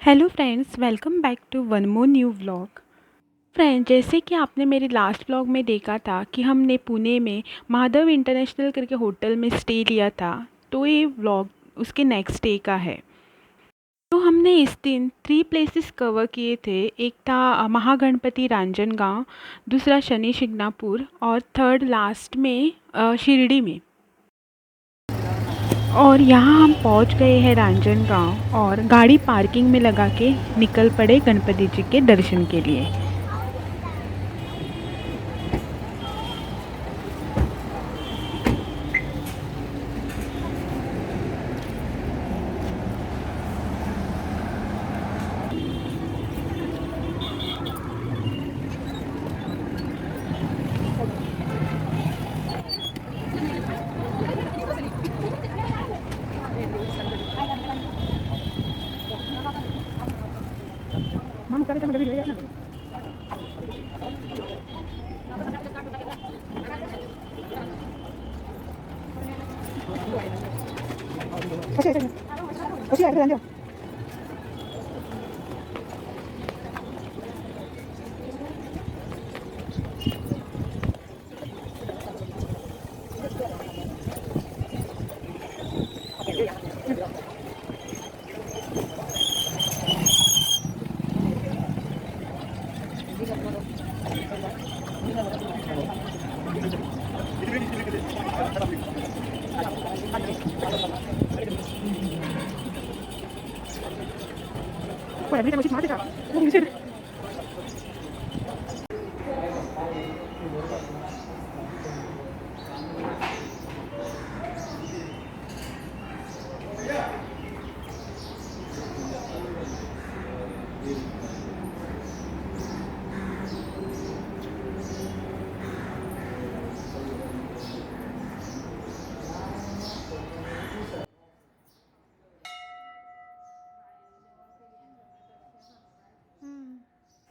Hello friends, welcome back to one more new vlog. Friends, जैसे कि आपने मेरे लास्ट व्लॉग में देखा था कि हमने पुणे में महादेव इंटरनेशनल करके होटल में स्टे लिया था। तो ये व्लॉग उसके नेक्स्ट डे का है। तो हमने इस दिन 3 प्लेसेस कवर किए थे। एक था महागणपति रांजनगांव, दूसरा शनि शिंगणापुर और थर्ड लास्ट में शिरडी में। और यहाँ हम पहुँच गए हैं रांजनगांव और गाड़ी पार्किंग में लगा के निकल पड़े गणपति जी के दर्शन के लिए।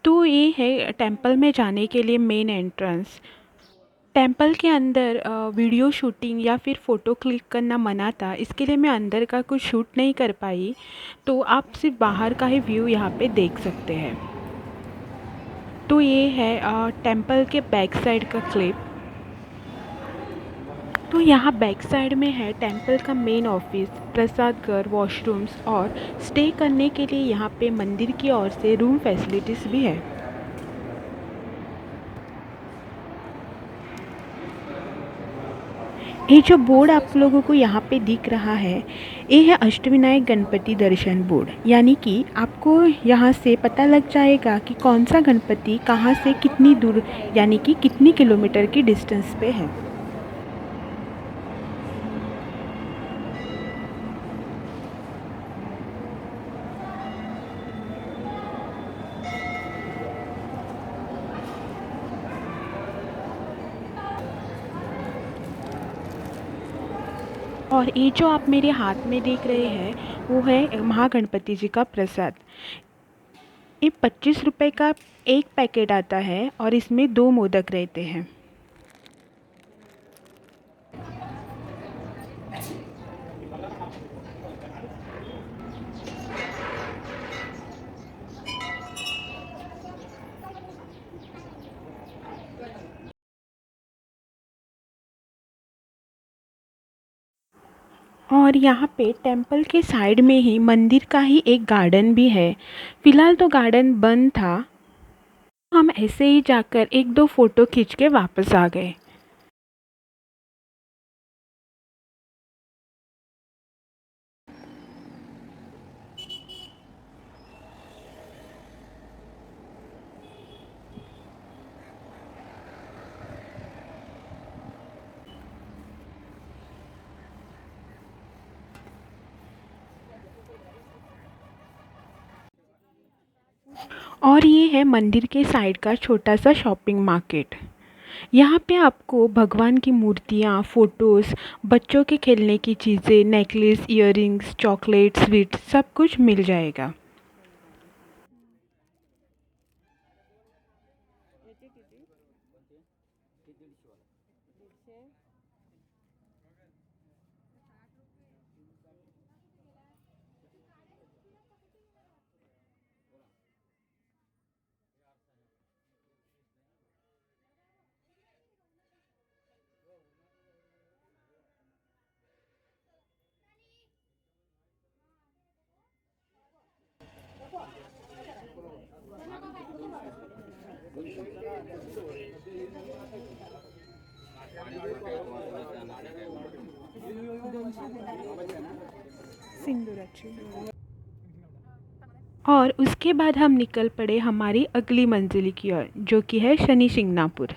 तो ये है टेंपल में जाने के लिए मेन एंट्रेंस। टेंपल के अंदर वीडियो शूटिंग या फिर फ़ोटो क्लिक करना मना था, इसके लिए मैं अंदर का कुछ शूट नहीं कर पाई। तो आप सिर्फ बाहर का ही व्यू यहाँ पे देख सकते हैं। तो ये है टेंपल के बैक साइड का क्लिप। तो यहाँ बैक साइड में है टेंपल का मेन ऑफिस, प्रसाद घर, वॉशरूम्स और स्टे करने के लिए यहाँ पे मंदिर की ओर से रूम फैसिलिटीज़ भी है। ये जो बोर्ड आप लोगों को यहाँ पे दिख रहा है, ये है अष्टविनायक गणपति दर्शन बोर्ड। यानी कि आपको यहाँ से पता लग जाएगा कि कौन सा गणपति कहाँ से कितनी दूर, यानी कि कितनी किलोमीटर की डिस्टेंस पे है। और ये जो आप मेरे हाथ में देख रहे हैं वो है महागणपति जी का प्रसाद। ये 25 रुपये का एक पैकेट आता है और इसमें 2 मोदक रहते हैं। और यहाँ पे टेंपल के साइड में ही मंदिर का ही एक गार्डन भी है। फ़िलहाल तो गार्डन बंद था। हम ऐसे ही जाकर एक दो फ़ोटो खींच के वापस आ गए। और ये है मंदिर के साइड का छोटा सा शॉपिंग मार्केट। यहाँ पे आपको भगवान की मूर्तियाँ, फ़ोटोज़, बच्चों के खेलने की चीज़ें, नेकलेस, इयररिंग्स, चॉकलेट, स्वीट्स सब कुछ मिल जाएगा। सिंदूराची। और उसके बाद हम निकल पड़े हमारी अगली मंजिल की ओर, जो कि है शनि शिंगणापुर।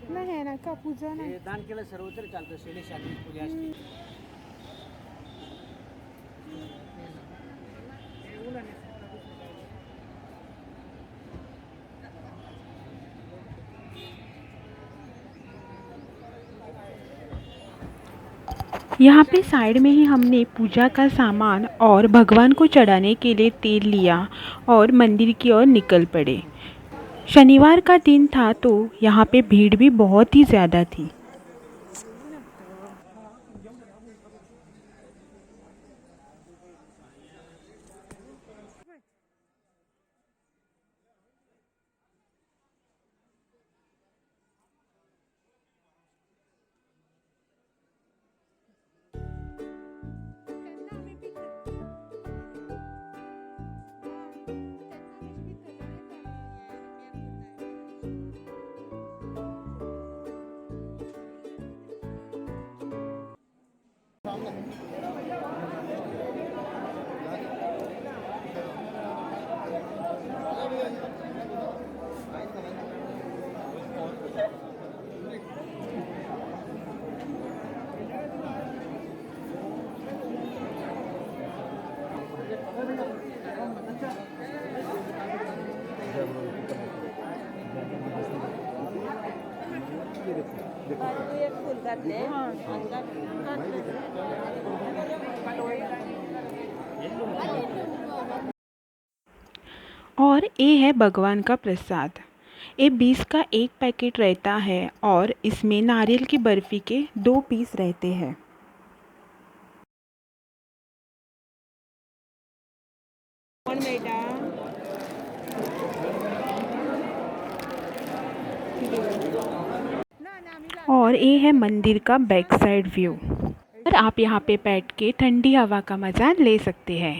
नाही ना का पूजा नाही दान केलं सर्व तरी चालतं शैलेशाची पूजा असते. यहाँ पे साइड में ही हमने पूजा का सामान और भगवान को चढ़ाने के लिए तेल लिया और मंदिर की ओर निकल पड़े। शनिवार का दिन था तो यहाँ पे भीड़ भी बहुत ही ज़्यादा थी। और ये है भगवान का प्रसाद। ये 20 का एक पैकेट रहता है और इसमें नारियल की बर्फ़ी के 2 पीस रहते हैं। और ये है मंदिर का बैक साइड व्यू और आप यहाँ पे बैठ के ठंडी हवा का मज़ा ले सकते हैं।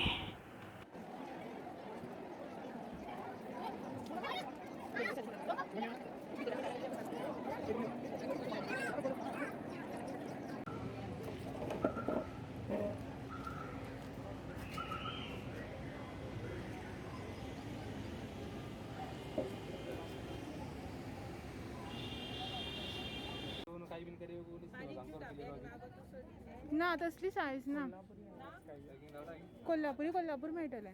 ना तसली साईज ना कोल्हापूर मेळटले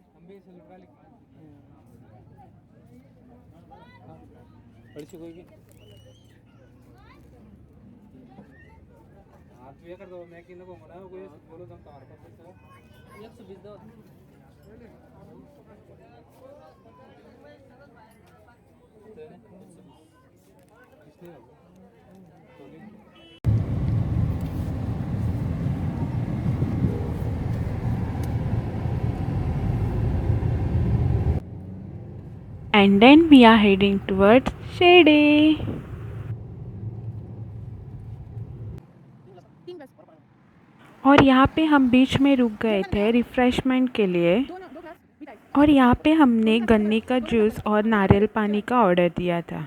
तुझ्या करतो मैं की नको म्हणा बोलू जमतो मार्केट 120 दो And then we are heading towards Shede. और यहाँ पे हम बीच में रुक गए थे रिफ्रेशमेंट के लिए। और यहाँ पे हमने गन्ने का जूस और नारियल पानी का ऑर्डर दिया था।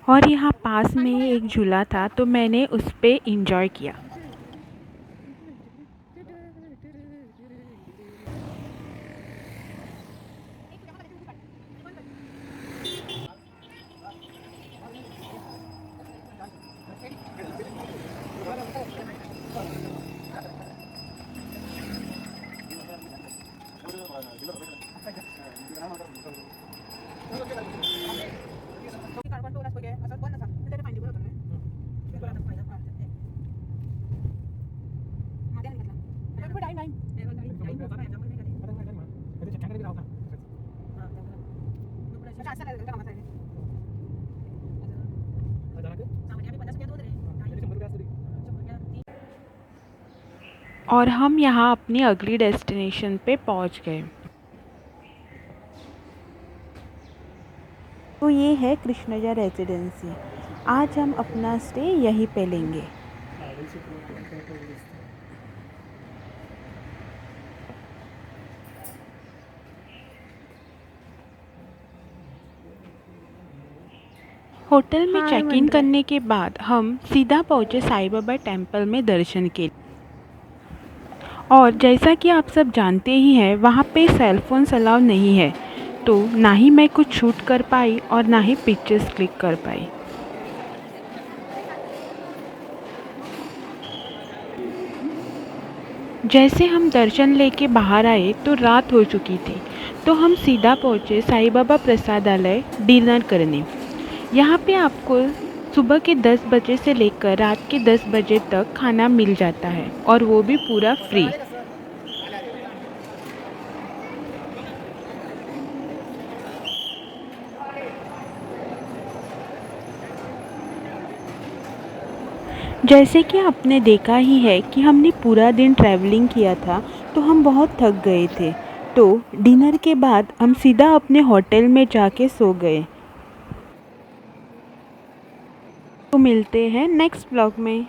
और यहाँ पास में ही एक झूला था तो मैंने उस पे इंजॉय किया। और हम यहाँ अपनी अगली डेस्टिनेशन पे पहुँच गए। तो ये है कृष्णजा रेजिडेंसी। आज हम अपना स्टे यहीं पे लेंगे। होटल में चेक इन करने के बाद हम सीधा पहुँचे साईं बाबा टेम्पल में दर्शन के लिए। और जैसा कि आप सब जानते ही हैं, वहाँ पे सेल फोन्स अलाउ नहीं है, तो ना ही मैं कुछ शूट कर पाई और ना ही पिक्चर्स क्लिक कर पाई। जैसे हम दर्शन लेके बाहर आए तो रात हो चुकी थी, तो हम सीधा पहुँचे साईं बाबा प्रसादालय डिनर करने। यहाँ पे आपको सुबह के 10 बजे से लेकर रात के 10 बजे तक खाना मिल जाता है और वो भी पूरा फ्री। जैसे कि आपने देखा ही है कि हमने पूरा दिन ट्रैवलिंग किया था, तो हम बहुत थक गए थे। तो डिनर के बाद हम सीधा अपने होटल में जाके सो गए। तो मिलते हैं नेक्स्ट व्लॉग में।